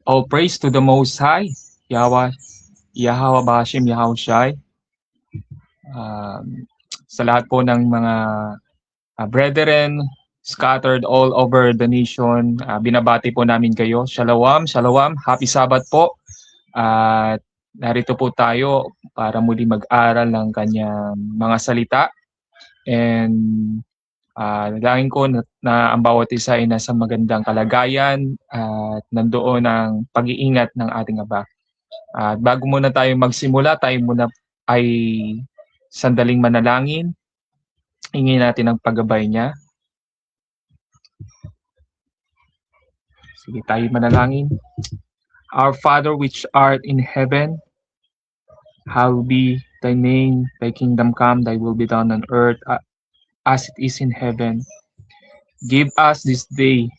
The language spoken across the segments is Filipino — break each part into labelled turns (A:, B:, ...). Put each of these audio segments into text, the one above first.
A: All praise to the Most High, Yahweh, Yahweh Bashim Yahushai. Sa lahat po ng mga brethren scattered all over the nation, binabati po namin kayo. Shalom, shalom, happy Sabbath po. At narito po tayo para muli mag-aral ng kanyang mga salita. And nalangin ko na ang bawat isa ay nasa magandang kalagayan at nandoon ang pag-iingat ng ating Aba. At bago muna tayo magsimula, tayo muna ay sandaling manalangin. Hingin natin ang paggabay niya. Sige, tayo manalangin. Our Father which art in heaven, hallowed be thy name, thy kingdom come, thy will be done on earth as it is in heaven. Give us this day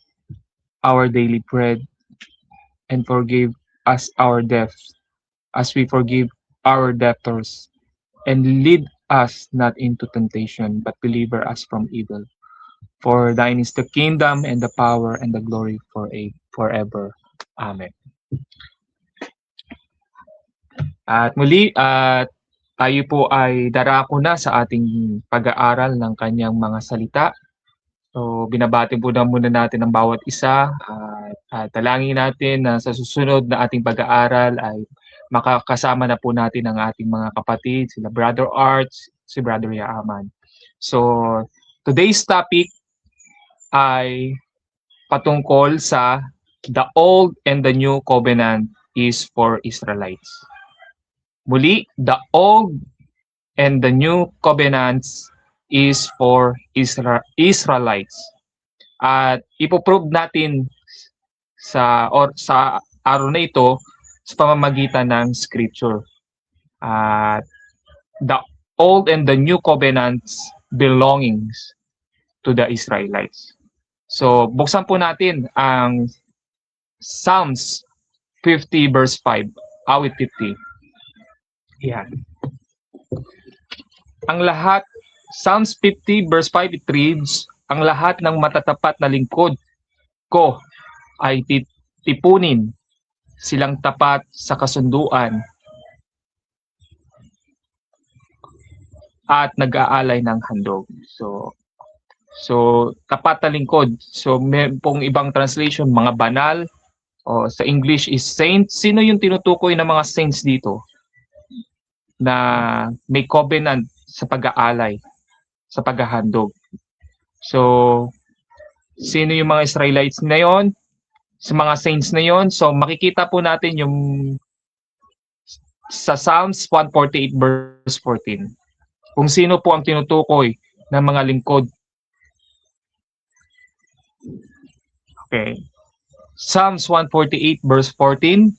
A: our daily bread, and forgive us our debts, as we forgive our debtors. And lead us not into temptation, but deliver us from evil. For thine is the kingdom, and the power, and the glory forever. Amen. At muli, tayo po ay darako na sa ating pag-aaral ng kanyang mga salita. So, binabati po na muna natin ang bawat isa at talangin natin na sa susunod na ating pag-aaral ay makakasama na po natin ang ating mga kapatid, sila Brother Arts, si Brother Yaaman. So, today's topic ay patungkol sa the Old and the New Covenant is for Israelites. Muli, the Old and the New Covenants is for Israelites. At ipoprove natin sa araw na ito sa pamamagitan ng scripture. The Old and the New Covenants belongings to the Israelites. So, buksan po natin ang Psalms 50 verse 5, awit 50. Yan. Ang lahat, Psalms 50 verse 5, it reads, ang lahat ng matatapat na lingkod ko ay tipunin silang tapat sa kasunduan at nag-aalay ng handog. So tapat na lingkod. So may pong ibang translation, mga banal, o sa English is saints. Sino yung tinutukoy ng mga saints dito na may covenant sa pag-aalay, sa paghahandog? So, sino yung mga Israelites na yon? Sa mga saints na yon? So, makikita po natin yung sa Psalms 148 verse 14. Kung sino po ang tinutukoy ng mga lingkod. Okay. Psalms 148 verse 14.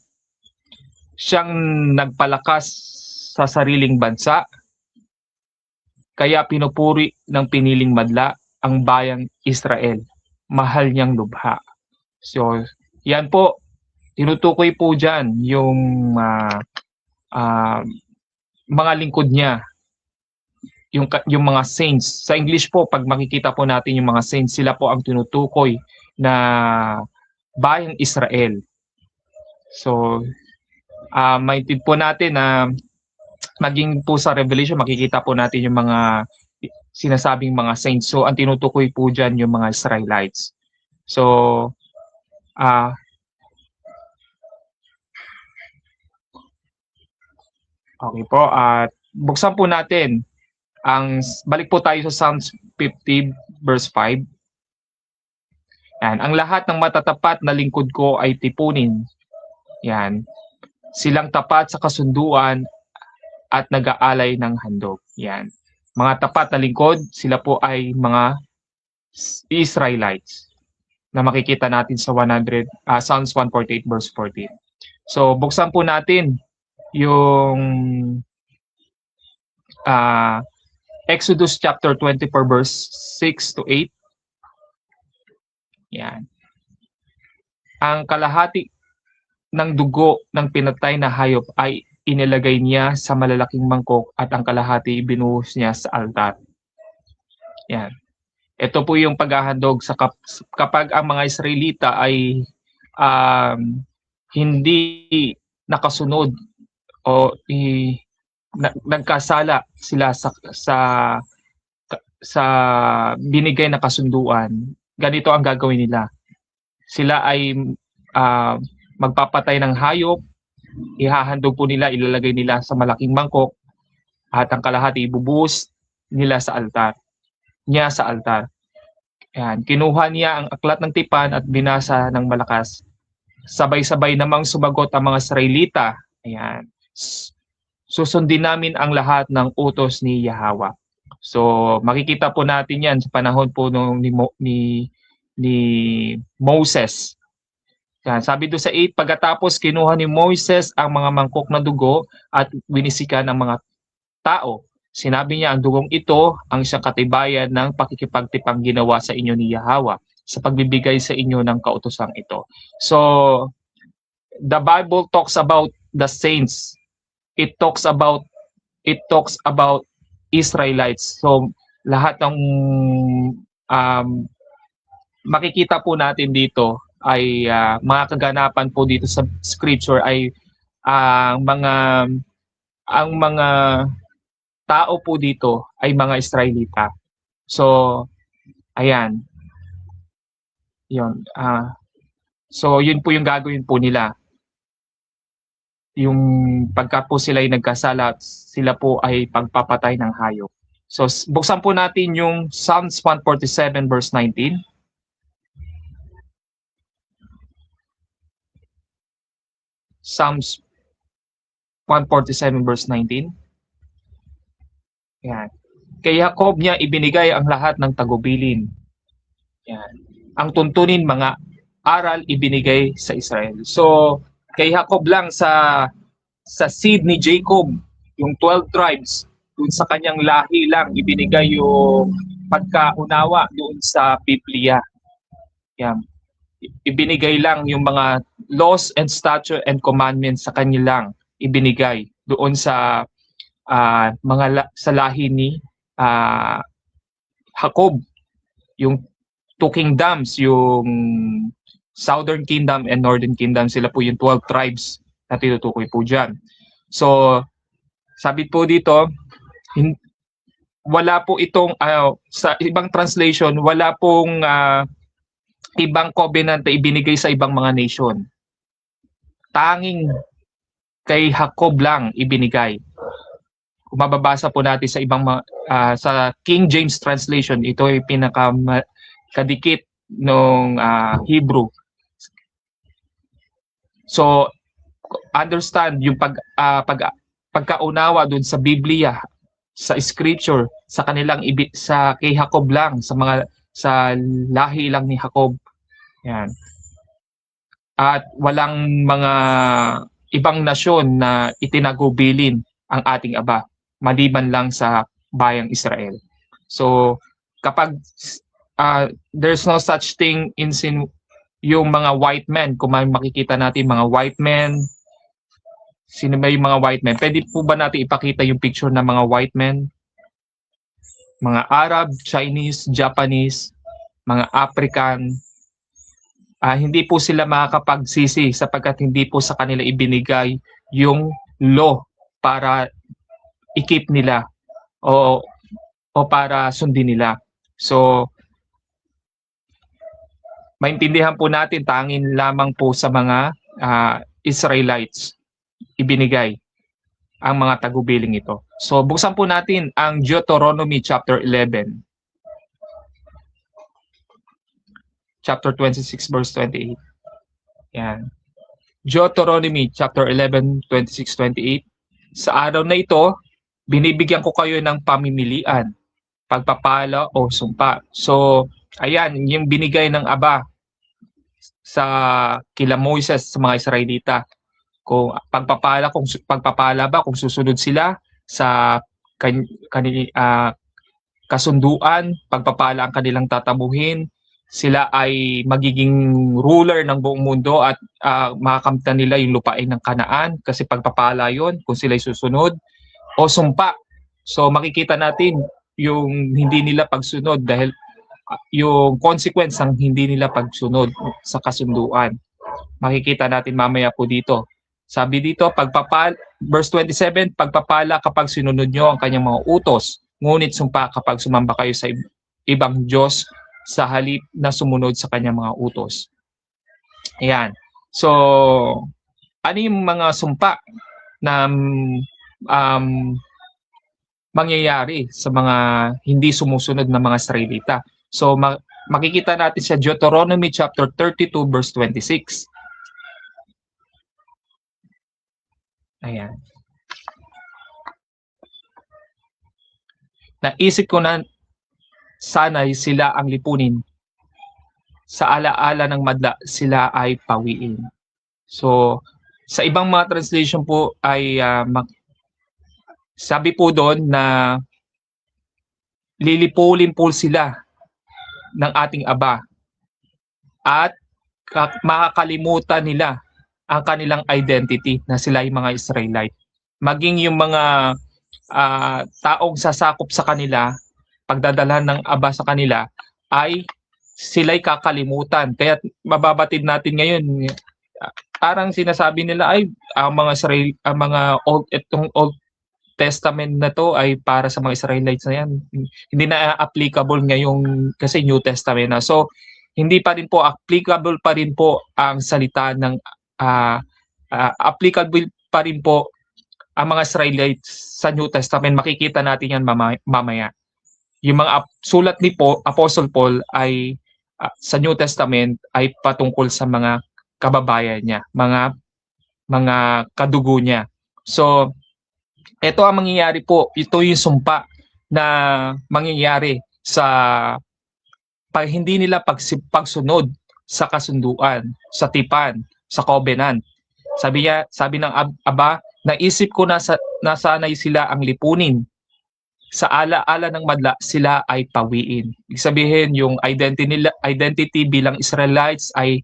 A: Siyang nagpalakas sa sariling bansa, kaya pinupuri ng piniling madla ang bayang Israel, mahal niyang lubha. So, yan po, tinutukoy po dyan yung mga lingkod niya, yung mga saints. Sa English po, pag makikita po natin yung mga saints, sila po ang tinutukoy na bayang Israel. So, maintindihan po natin na maging po sa Revelation, makikita po natin yung mga sinasabing mga saints. So, ang tinutukoy po dyan yung mga Israelites. So, okay po. Buksan po natin. Balik po tayo sa Psalms 50 verse 5. Yan. Ang lahat ng matatapat na lingkod ko ay tipunin. Yan. Silang tapat sa kasunduan at nag-aalay ng handog. Yan. Mga tapat na lingkod, sila po ay mga Israelites na makikita natin sa Psalms 148 verse 14. So, buksan po natin yung Exodus chapter 24 verse 6 to 8. Yan. Ang kalahati ng dugo ng pinatay na hayop ay inilagay niya sa malalaking mangkok at ang kalahati binuhos niya sa altar. Yan. Ito po yung paghahandog sa kapag ang mga Israelita ay hindi nakasunod o nagkasala sila sa binigay na kasunduan, ganito ang gagawin nila. Sila ay magpapatay ng hayop, ihahandog po nila, ilalagay nila sa malaking mangkok, at ang kalahati ibubuhos nila sa altar. Ayan, kinuha niya ang aklat ng tipan at binasa ng malakas. Sabay-sabay namang sumagot ang mga Israelita. Ayan. Susundin namin ang lahat ng utos ni Yahweh. So makikita po natin yan sa panahon po ni Moses. Yan, sabi doon sa 8, pagkatapos kinuha ni Moses ang mga mangkok na dugo at winisikan ng mga tao. Sinabi niya, ang dugong ito ang isang katibayan ng pakikipagtipang ginawa sa inyo ni Yahweh sa pagbibigay sa inyo ng kautosang ito. So, the Bible talks about the saints. It talks about Israelites. So, lahat ng makikita po natin dito ay mga kaganapan po dito sa scripture ay ang mga tao po dito ay mga Israelita. So, ayan. Yun. So, yun po yung gagawin po nila. Yung pagka po sila ay nagkasala, sila po ay pagpapatay ng hayop. So, buksan po natin yung Psalms 147 verse 19. Psalms 147 verse 19. Yan. Kay Jacob niya ibinigay ang lahat ng tagubilin. Yan. Ang tuntunin mga aral ibinigay sa Israel. So, kay Jacob lang sa seed ni Jacob, yung 12 tribes, dun sa kanyang lahi lang ibinigay yung pagkaunawa doon sa Biblia. Yan. Ibinigay lang yung mga laws and statutes and commandments sa kanya lang ibinigay doon sa sa lahi ni Jacob. Yung two kingdoms, yung Southern Kingdom and Northern Kingdom, sila po yung 12 tribes na tinutukoy po dyan. So, sabi po dito, wala po itong, sa ibang translation, wala pong ibang covenant na ibinigay sa ibang mga nation. Tanging kay Jacob lang ibinigay. Kung mababasa po natin sa ibang sa King James translation, ito ay pinakadikit ng Hebrew. So understand yung pagkaunawa dun sa Biblia, sa scripture, sa kanilang sa kay Jacob lang, sa lahi lang ni Jacob. Yan. At walang mga ibang nasyon na itinagubilin ang ating Aba, maliban lang sa bayang Israel. So, kapag there's no such thing in sin, yung mga white men, kung may makikita natin mga white men, sino ba yung mga white men? Pwede po ba natin ipakita yung picture ng mga white men? Mga Arab, Chinese, Japanese, mga African, hindi po sila makakapagsisi sapagkat hindi po sa kanila ibinigay yung law para i-keep nila o para sundin nila. So, maintindihan po natin tanging lamang po sa mga Israelites ibinigay ang mga tagubiling ito. So, buksan po natin ang Deuteronomy chapter 11. Chapter 26 verse 28. Yan. Deuteronomy chapter 11, 26, 28. Sa araw na ito, binibigyan ko kayo ng pamimilian, pagpapala o sumpa. So, ayan, yung binigay ng Aba sa kila Moises sa mga Israelita. Kung pagpapala ba, kung susunod sila sa kasunduan, pagpapala ang kanilang tatamuhin, sila ay magiging ruler ng buong mundo at makakamtan nila yung lupain ng Kanaan kasi pagpapala yon kung sila ay susunod o sumpa. So makikita natin yung hindi nila pagsunod dahil yung consequence ng hindi nila pagsunod sa kasunduan. Makikita natin mamaya po dito. Sabi dito, verse 27, pagpapala kapag sinunod nyo ang kanyang mga utos, ngunit sumpa kapag sumamba kayo sa ibang Diyos sa halip na sumunod sa kanyang mga utos. Ayan. So, ano yung mga sumpa na mangyayari sa mga hindi sumusunod na mga Israelita? So, makikita natin sa Deuteronomy chapter 32 verse 26. Ayan. Naisip ko na sana'y sila ang lipunin. Sa alaala ng madla, sila ay pawiin. So, sa ibang mga translation po ay sabi po doon na lilipulin po sila ng ating Aba at makakalimutan nila ang kanilang identity na sila ay mga Israelite. Maging yung mga taong sasakop sa kanila, pagdadalhan ng Aba sa kanila, ay sila'y kakalimutan. Kaya mababatid natin ngayon, parang sinasabi nila ay ang mga Old Testament na to ay para sa mga Israelites na yan. Hindi na applicable ngayong kasi New Testament na. So, hindi pa rin po applicable pa rin po ang salita ng applicable pa rin po ang mga Israelites sa New Testament. Makikita natin yan mamaya. Yung mga sulat ni Apostle Paul ay sa New Testament ay patungkol sa mga kababayan niya, mga kadugo niya. So, ito ang mangyayari po, ito yung sumpa na mangyayari sa hindi nila pagsunod sa kasunduan, sa tipan, sa covenant. Sabi ng Aba, naisip ko na sana'y sila ang lipunin. Sa alaala ng madla, sila ay pawiin. Ibig sabihin, yung identity bilang Israelites ay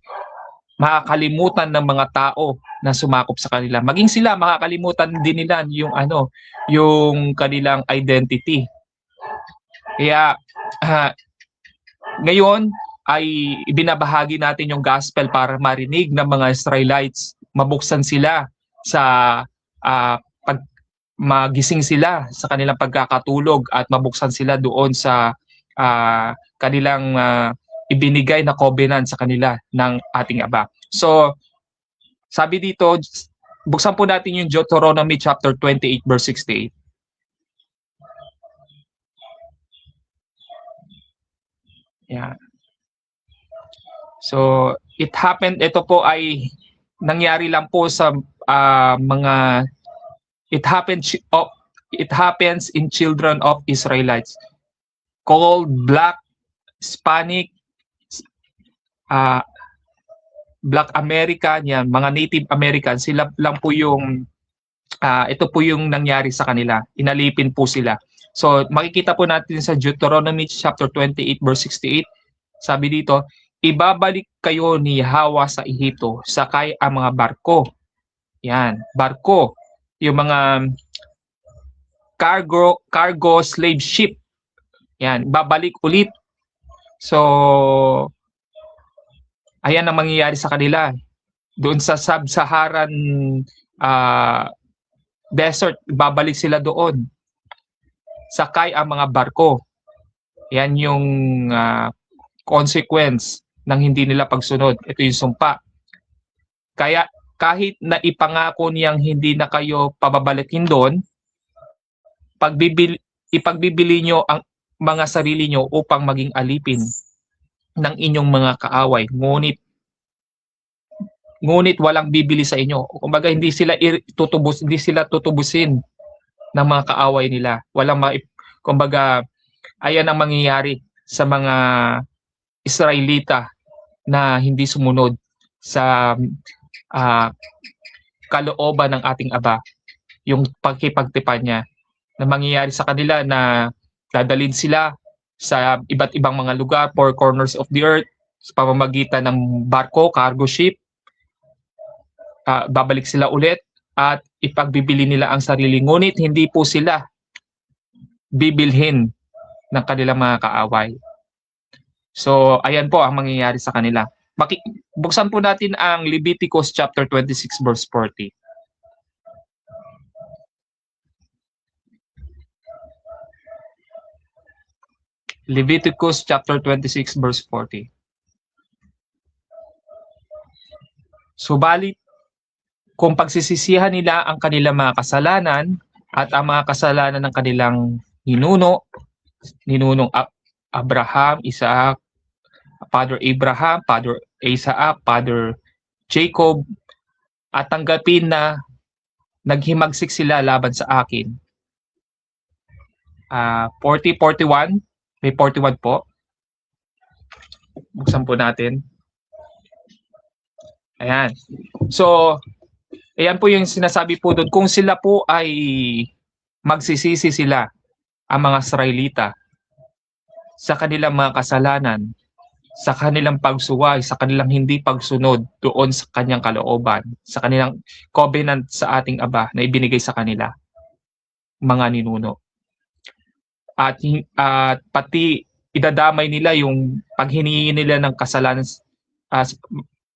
A: makakalimutan ng mga tao na sumakop sa kanila. Maging sila makakalimutan din nila yung kanilang identity. Kaya ngayon ay ibinabahagi natin yung gospel para marinig ng mga Israelites, mabuksan sila sa magising sila sa kanilang pagkakatulog at mabuksan sila doon sa kanilang ibinigay na covenant sa kanila ng ating Aba. So, sabi dito, buksan po natin yung Deuteronomy chapter 28 verse 68. Yeah. So, it happened, ito po ay nangyari lang po sa it happens in children of Israelites called Black, Hispanic, Black American, yan, mga Native Americans, sila lang po yung ito po yung nangyari sa kanila. Inalipin po sila. So, makikita po natin sa Deuteronomy chapter 28 verse 68. Sabi dito, ibabalik kayo ni Yahweh sa Ehipto, sakay ang mga barko. Yan, barko. Yung mga cargo slave ship. Yan, babalik ulit. So, ayan ang mangyayari sa kanila. Doon sa sub-Saharan desert, babalik sila doon. Sakay ang mga barko. Yan yung consequence ng hindi nila pagsunod. Ito yung sumpa. Kaya kahit na ipangako niyang hindi na kayo pababalikin doon, ipagbibili nyo ang mga sarili nyo upang maging alipin ng inyong mga kaaway. Ngunit walang bibili sa inyo. Kumbaga hindi sila tutubusin ng mga kaaway nila. Kumbaga ayan ang mangyayari sa mga Israelita na hindi sumunod sa kalooban ng ating Aba, yung pagkipagtipan niya, na mangyayari sa kanila na dadalhin sila sa iba't ibang mga lugar, four corners of the earth, sa pamamagitan ng barko, cargo ship. Babalik sila ulit at ipagbibili nila ang sarili. Ngunit hindi po sila bibilhin ng kanilang mga kaaway. So, ayan po ang mangyayari sa kanila. buksan po natin ang Leviticus chapter 26 verse 40. Leviticus chapter 26 verse 40. Subalit, kung pagsisisihan nila ang kanilang mga kasalanan at ang mga kasalanan ng kanilang ninunong Abraham, Isaac, Father Abraham, Father Isaac, Father Jacob, at tanggapin na naghimagsik sila laban sa akin. 40, 41, may 41 po. Buksan po natin. Ayan. So, ayan po yung sinasabi po doon. Kung sila po ay magsisisi sila, ang mga Israelita, sa kanilang mga kasalanan, sa kanilang pagsuway, sa kanilang hindi pagsunod doon sa kanyang kalooban, sa kanilang covenant sa ating Aba na ibinigay sa kanila, mga ninuno. At pati idadamay nila yung paghiningi nila ng kasalanan,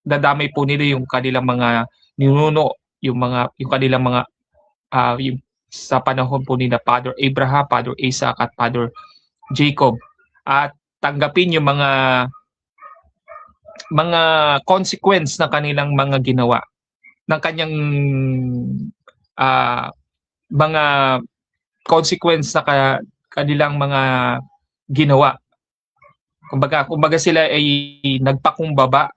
A: dadamay po nila yung kanilang mga ninuno, yung kanilang mga yung sa panahon po nila Father Abraham, Father Isaac at Father Jacob, at tanggapin yung mga consequence ng kanilang mga ginawa, ng kanyang mga consequence na kanilang mga ginawa. Kumbaga sila ay nagpakumbaba,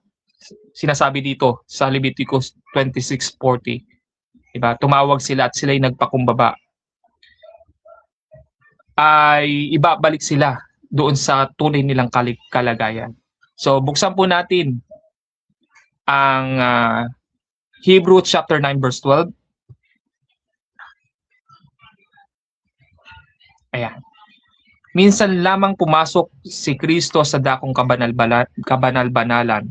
A: sinasabi dito sa Leviticus 26:40. Diba? Tumawag sila at sila ay nagpakumbaba. Ay ibabalik sila doon sa tunay nilang kalagayan. So buksan po natin ang Hebrew chapter 9 verse 12. Ayan. Minsan lamang pumasok si Kristo sa dakong kabanal-banalan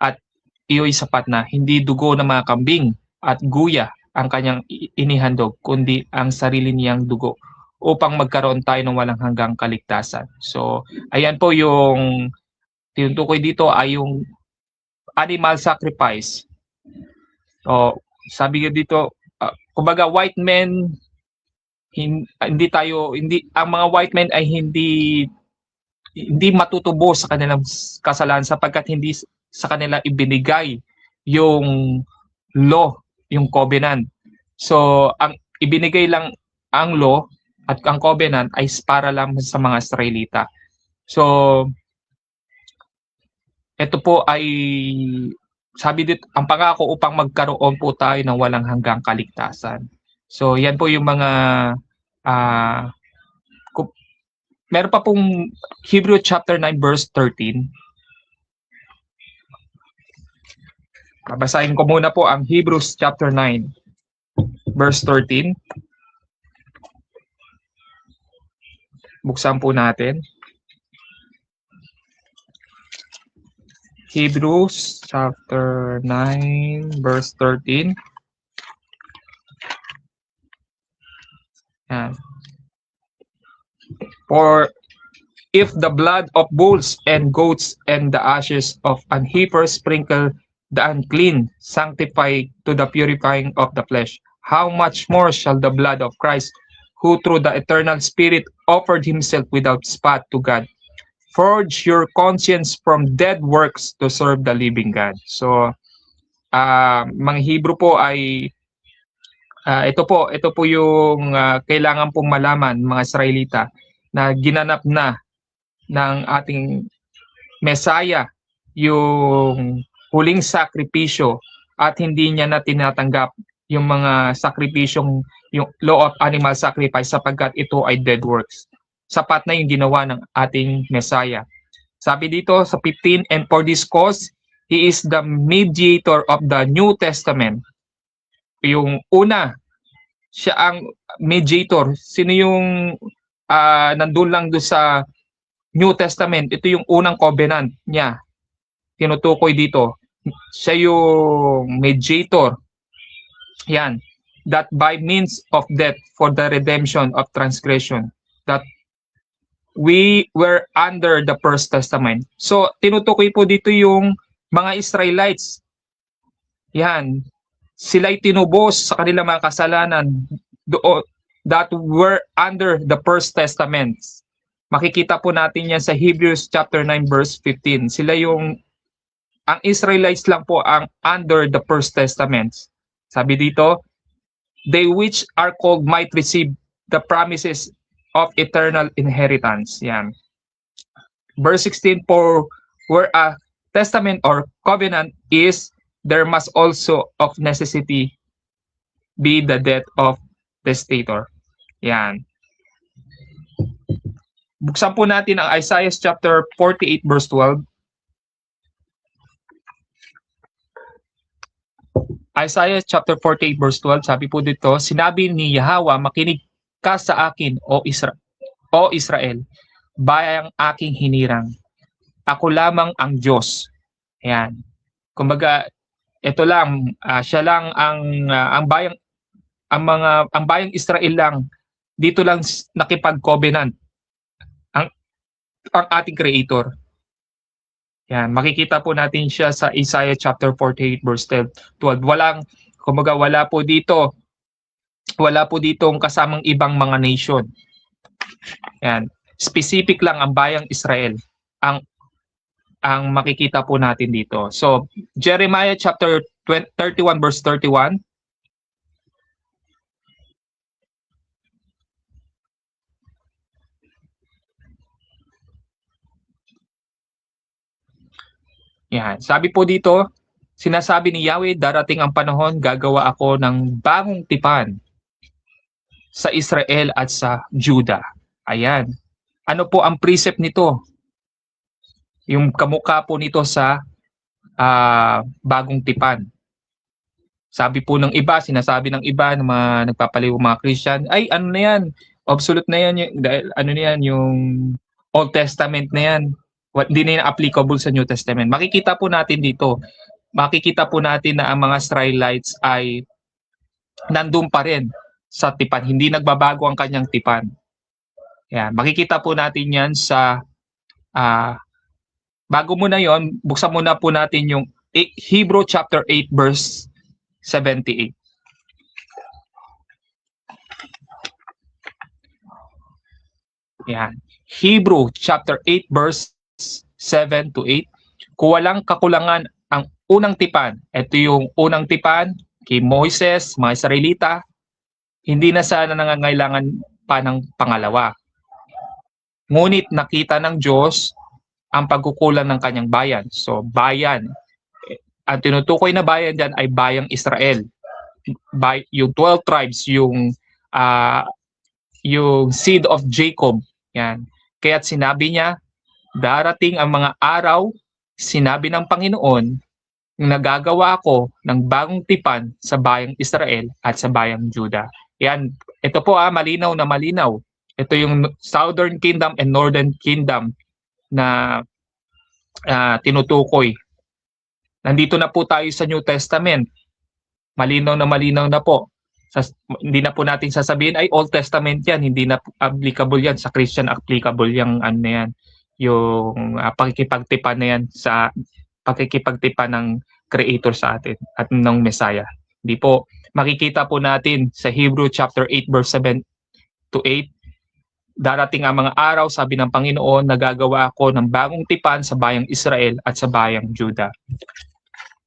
A: at iyo'y sapat na, hindi dugo ng mga kambing at guya ang kanyang inihandog, kundi ang sarili niyang dugo upang magkaroon tayo ng walang hanggang kaligtasan. So, ayan po yung tinutukoy dito ay yung animal sacrifice. So, sabi nga dito, kumbaga white men, ang mga white men ay hindi matutubo sa kanilang kasalanan sapagkat hindi sa kanila ibinigay yung law, yung covenant. So, ang ibinigay lang ang law at ang covenant ay para lang sa mga Israelita. So, ito po ay sabi dito, ang pangako upang magkaroon po tayo ng walang hanggang kaligtasan. So, yan po yung mga meron pa pong Hebrew chapter 9 verse 13. Babasahin ko muna po ang Hebrews chapter 9 verse 13. Buksan po natin. Hebrews chapter 9 verse 13. Yan. For if the blood of bulls and goats and the ashes of an heifer sprinkle the unclean, sanctify to the purifying of the flesh, how much more shall the blood of Christ, who through the eternal Spirit offered himself without spot to God, forge your conscience from dead works to serve the living God. So, mga Hebrew po ay ito po yung kailangan pong malaman, mga Israelita, na ginanap na ng ating Messiah yung huling sakripisyo at hindi niya na tinatanggap yung mga sakripisyong, yung law of animal sacrifice sapagkat ito ay dead works. Sapat na yung ginawa ng ating Messiah. Sabi dito sa 15, and for this cause, he is the mediator of the New Testament. Yung una, siya ang mediator. Sino yung nandun lang doon sa New Testament? Ito yung unang covenant niya. Tinutukoy dito. Siya yung mediator. Yan. That by means of death for the redemption of transgression. That we were under the First Testament. So, tinutukoy po dito yung mga Israelites. Yan. Sila'y tinubos sa kanilang mga kasalanan that were under the First Testament. Makikita po natin yan sa Hebrews chapter 9 verse 15. Ang Israelites lang po ang under the First Testament. Sabi dito, they which are called might receive the promises of eternal inheritance. Yan. Verse 16, for where a testament or covenant is, there must also of necessity be the death of testator. Yan. Buksan po natin ang Isaiah chapter 48 verse 12. Isaiah chapter 48 verse 12, sabi po dito, sinabi ni Yahweh, makinig ka sa akin, O Israel, bayang aking hinirang. Ako lamang ang Diyos. Ayan. Kumbaga, ito lang, siya lang ang bayang Israel lang dito lang nakipag-covenant ang ating creator. Yan, makikita po natin siya sa Isaiah chapter 48 verse 12. Wala po ditong kasamang ibang mga nation. Yan, specific lang ang bayang Israel ang makikita po natin dito. So, Jeremiah chapter 31 verse 31. Yan, sabi po dito, sinasabi ni Yahweh, darating ang panahon, gagawa ako ng bagong tipan sa Israel at sa Judah. Ayan. Ano po ang precept nito? Yung kamukha po nito sa bagong tipan. Sabi po ng iba, sinasabi ng iba, ng mga nagpapaliw mga Christian, ay ano na yan, obsolete na yan, dahil ano na yan, yung Old Testament na yan. Hindi na yan applicable sa New Testament. Makikita po natin dito, makikita po natin na ang mga Israelites ay nandun pa rin sa tipan. Hindi nagbabago ang kanyang tipan. Yan. Makikita po natin yan sa, bago muna yon, buksan muna po natin yung Hebrew chapter 8 verse 78. Yan. Hebrew chapter 8 verse 7 to 8. Kung walang kakulangan ang unang tipan, ito yung unang tipan kay Moises, mga Israelita, hindi na sana nangangailangan pa ng pangalawa. Ngunit nakita ng Diyos ang pagkukulang ng kanyang bayan. So bayan, ang tinutukoy na bayan dyan ay bayang Israel. Yung 12 tribes, yung seed of Jacob. Yan. Kaya't sinabi niya, darating ang mga araw, sinabi ng Panginoon, nagagawa ako ng bagong tipan sa bayang Israel at sa bayang Judah. Yan, ito po malinaw na malinaw. Ito yung Southern Kingdom and Northern Kingdom na tinutukoy. Nandito na po tayo sa New Testament. Malinaw na po. Hindi na po natin sasabihin ay Old Testament yan, hindi na applicable yan sa Christian, applicable yung ano yan, yung pakikipagtipan na yan sa pakikipagtipan ng Creator sa atin at ng Messiah. Hindi po, makikita po natin sa Hebrew chapter 8 verse 7 to 8, darating ang mga araw, sabi ng Panginoon, nagagawa ako ng bagong tipan sa bayang Israel at sa bayang Judah.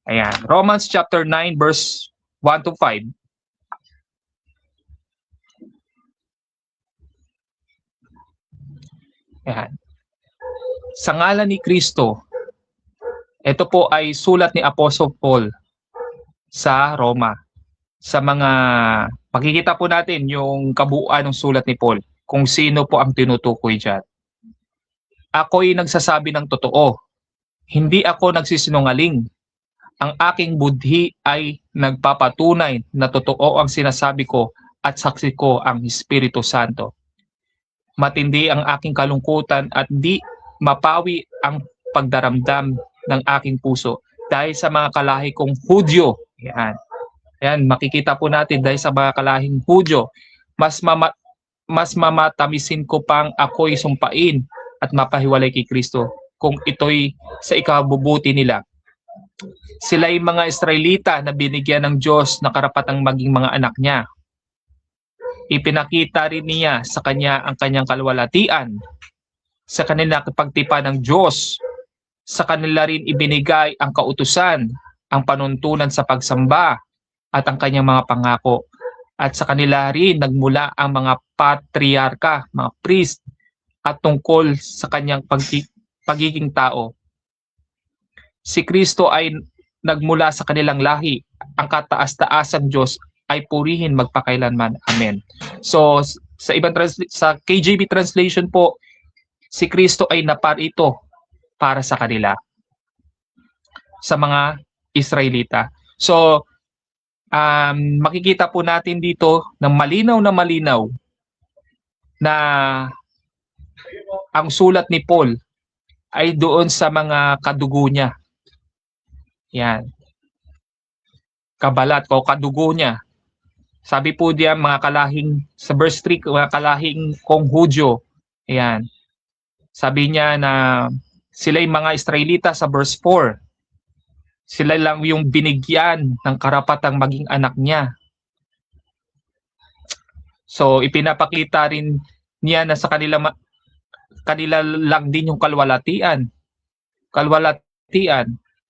A: Ayan, Romans chapter 9 verse 1 to 5. Ayan. Sa ngalan ni Kristo, ito po ay sulat ni Apostle Paul sa Roma. Sa mga, makikita po natin yung kabuuan ng sulat ni Paul, kung sino po ang tinutukoy dyan. Ako'y nagsasabi ng totoo. Hindi ako nagsisinungaling. Ang aking budhi ay nagpapatunay na totoo ang sinasabi ko at saksi ko ang Espiritu Santo. Matindi ang aking kalungkutan at di mapawi ang pagdaramdam ng aking puso dahil sa mga kalahi kong Hudyo. Yan. Yan, makikita po natin dahil sa mga kalahing Hudyo, mas mamatamisin ko pang ako'y sumpain at mapahiwalay kay Kristo kung ito'y sa ikabubuti nila. Sila'y mga Israelita na binigyan ng Diyos na karapatang maging mga anak niya. Ipinakita rin niya sa kanya ang kanyang kalwalatian. Sa kanila pagtipan ng Diyos, sa kanila rin ibinigay ang kautusan, ang panuntunan sa pagsamba at ang kanyang mga pangako. At sa kanila rin nagmula ang mga patriarka, mga priest, at tungkol sa kanyang pagiging tao. Si Kristo ay nagmula sa kanilang lahi. Ang kataas-taasang Diyos ay purihin magpakailanman. Amen. So sa sa KJV translation po, si Kristo ay naparito para sa kanila, sa mga Israelita. So makikita po natin dito ng malinaw na ang sulat ni Paul ay doon sa mga kadugo niya. Yan. Kabalat o kadugo niya. Sabi po diyan mga kalahing, sa verse 3, mga kalahing kong Hudyo. Yan. Sabi niya na sila'y mga Israelita sa verse 4. Sila lang yung binigyan ng karapatang maging anak niya. So ipinapakita rin niya na sa kanila lang din yung kalwalatian.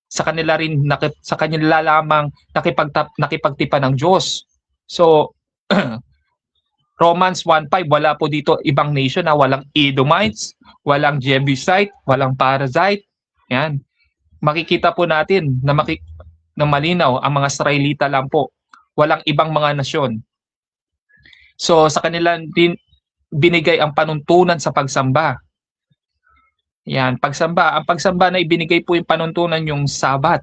A: Sa kanila rin, sa kanila lamang nakipagtipan ng Diyos. So Romans 1:5, wala po dito ibang nation na walang Edomites, walang Jebusite, walang Perizzite. Yan. Makikita po natin na malinaw ang mga Israelita lang po. Walang ibang mga nasyon. So sa kanila din binigay ang panuntunan sa pagsamba. Yan, pagsamba. Ang pagsamba na ibinigay po yung panuntunan yung Sabat.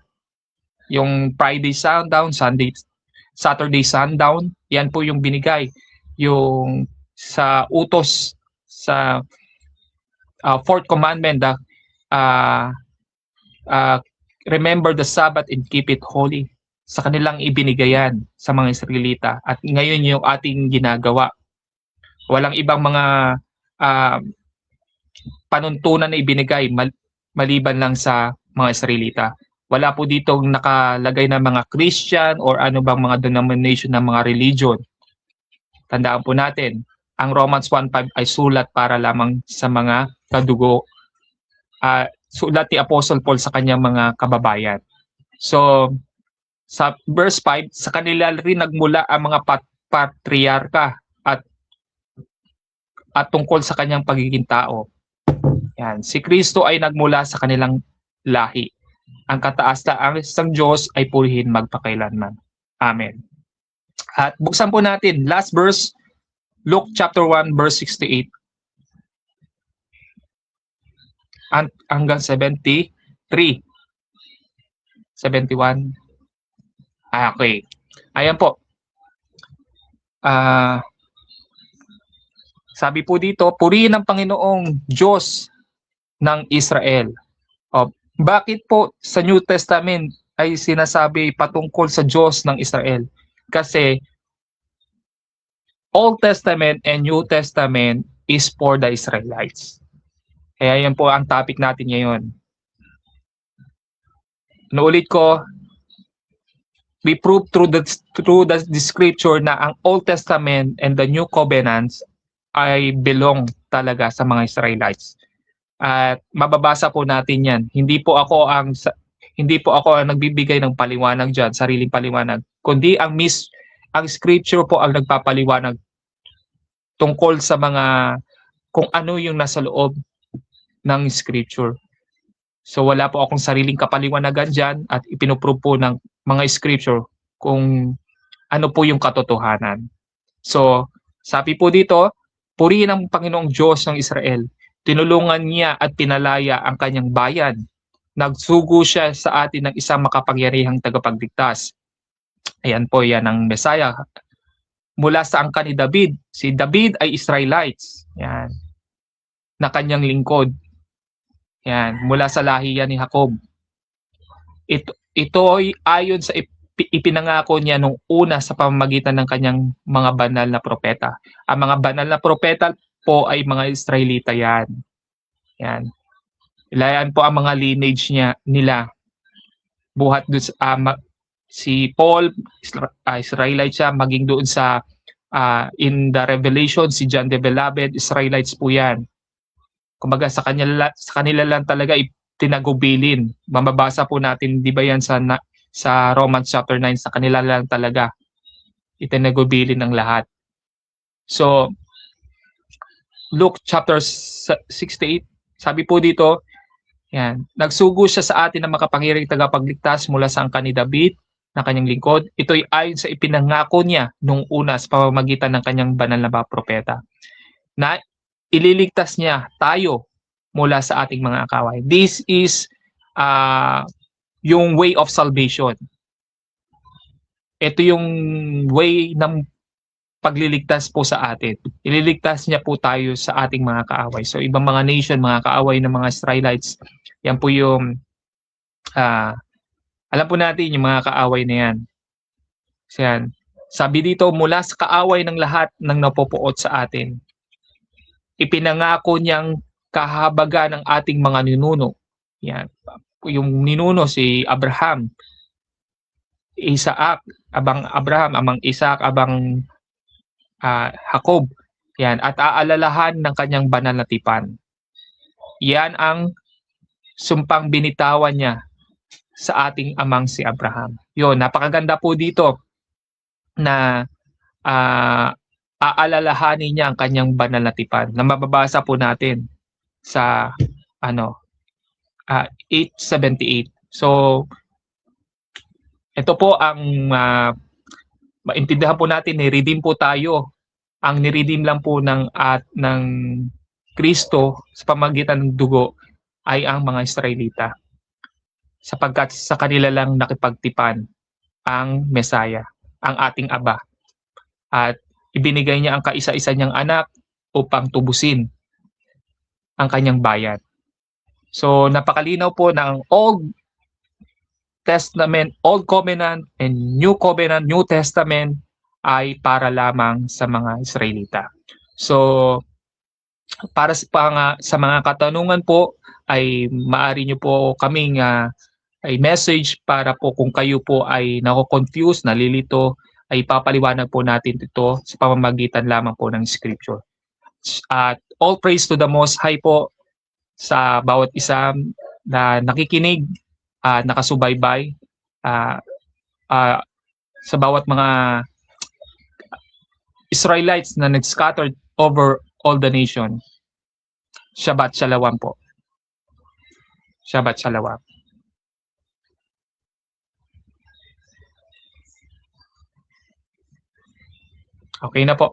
A: Yung Friday sundown, Saturday sundown, yan po yung binigay. Yung sa utos sa fourth commandment, remember the Sabbath and keep it holy. Sa kanilang ibinigayan sa mga Israelita. At ngayon yung ating ginagawa. Walang ibang mga panuntunan na ibinigay maliban lang sa mga Israelita. Wala po dito nakalagay na mga Christian or ano bang mga denomination ng mga religion. Tandaan po natin, ang Romans 1:5 ay sulat para lamang sa mga kadugo. Sulat ni Apostle Paul sa kanyang mga kababayan. So, sa verse 5, sa kanila rin nagmula ang mga patriarka at tungkol sa kanyang pagiging tao. Yan. Si Kristo ay nagmula sa kanilang lahi. Ang kataas-taasang Diyos ay purihin magpakailanman. Amen. At buksan po natin, last verse, Luke chapter 1, verse 68. Hanggang 73. 71. Okay. Ayan po. Sabi po dito, purihin ang Panginoong Diyos ng Israel. Bakit po sa New Testament ay sinasabi patungkol sa Diyos ng Israel? Kasi Old Testament and New Testament is for the Israelites. Kaya yan po ang topic natin ngayon. Naulit ko, we prove through the scripture na ang Old Testament and the New Covenants ay belong talaga sa mga Israelites. At mababasa po natin yan. Hindi po ako ang nagbibigay ng paliwanag diyan, sariling paliwanag, kundi ang scripture po ang nagpapaliwanag tungkol sa mga kung ano yung nasa loob ng scripture. So wala po akong sariling kapaliwanagan diyan at ipinoprove po ng mga scripture kung ano po yung katotohanan. So sabi po dito, purihin ang Panginoong Diyos ng Israel. Tinulungan niya at pinalaya ang kanyang bayan. Nagsugo siya sa atin ng isang makapangyarihang tagapagligtas. Ayan po, yan ang Messiah. Mula sa angkan ni David. Si David ay Israelites. Yan. Na kanyang lingkod. Yan. Mula sa lahi yan ni Jacob. Ito ay ayon sa ipinangako niya nung una sa pamamagitan ng kanyang mga banal na propeta. Ang mga banal na propeta po ay mga Israelita yan. Yan. Yan po ang mga lineage nila. Buhat doon si Paul, Israelite siya, maging doon sa in the Revelation, si John the Beloved, Israelites po yan. Kumbaga sa kanila lang talaga tinagubilin. Mababasa po natin, di ba yan sa Romans chapter 9, sa kanila lang talaga itinagubilin ng lahat. So, Luke chapter 68, sabi po dito, yan, nagsugo siya sa atin na makapangyarihang tagapagligtas mula sa angkan ni David na kanyang lingkod. Ito'y ayon sa ipinangako niya nung una sa pamamagitan ng kanyang banal na mga propeta, na ililigtas niya tayo mula sa ating mga akaway. This is yung way of salvation. Ito yung way ng pagliligtas po sa atin. Ililigtas niya po tayo sa ating mga kaaway. So ibang mga nation, mga kaaway ng mga Israelites, yan po yung alam po natin yung mga kaaway na yan. So yan. Sabi dito, mula sa kaaway ng lahat ng napopuot sa atin, ipinangako niyang kahabaga ng ating mga ninuno. Yan. Yung ninuno si Abraham, Isaac, abang Abraham, amang Isaac, abang Jacob. Yan. At aalalahan ng kanyang banal na tipan. Yan ang sumpang binitawan niya sa ating amang si Abraham. Yun, napakaganda po dito na aalalahanin niya ang kanyang banal na tipan na mababasa po natin sa 8:78. So ito po ang maintindihan po natin, ni-redeem po tayo. Ang ni-redeem lang po ng Kristo sa pamamagitan ng dugo ay ang mga Israelita, sapagkat sa kanila lang nakipagtipan ang Mesaya, ang ating Aba. At ibinigay niya ang kaisa-isa niyang anak upang tubusin ang kanyang bayan. So napakalinaw po ng Old Testament, Old Covenant and New Covenant, New Testament ay para lamang sa mga Israelita. So para sa mga katanungan po ay maaari niyo po kaming ay message para po kung kayo po ay nako-confuse, nalilito, ay papaliwanag po natin ito sa pamamagitan lamang po ng scripture. At all praise to the Most High po sa bawat isa na nakikinig, nakasubaybay, sa bawat mga Israelites na nag-scattered over all the nation. Shabbat Shalom po. Shabbat Shalom. Okay na po.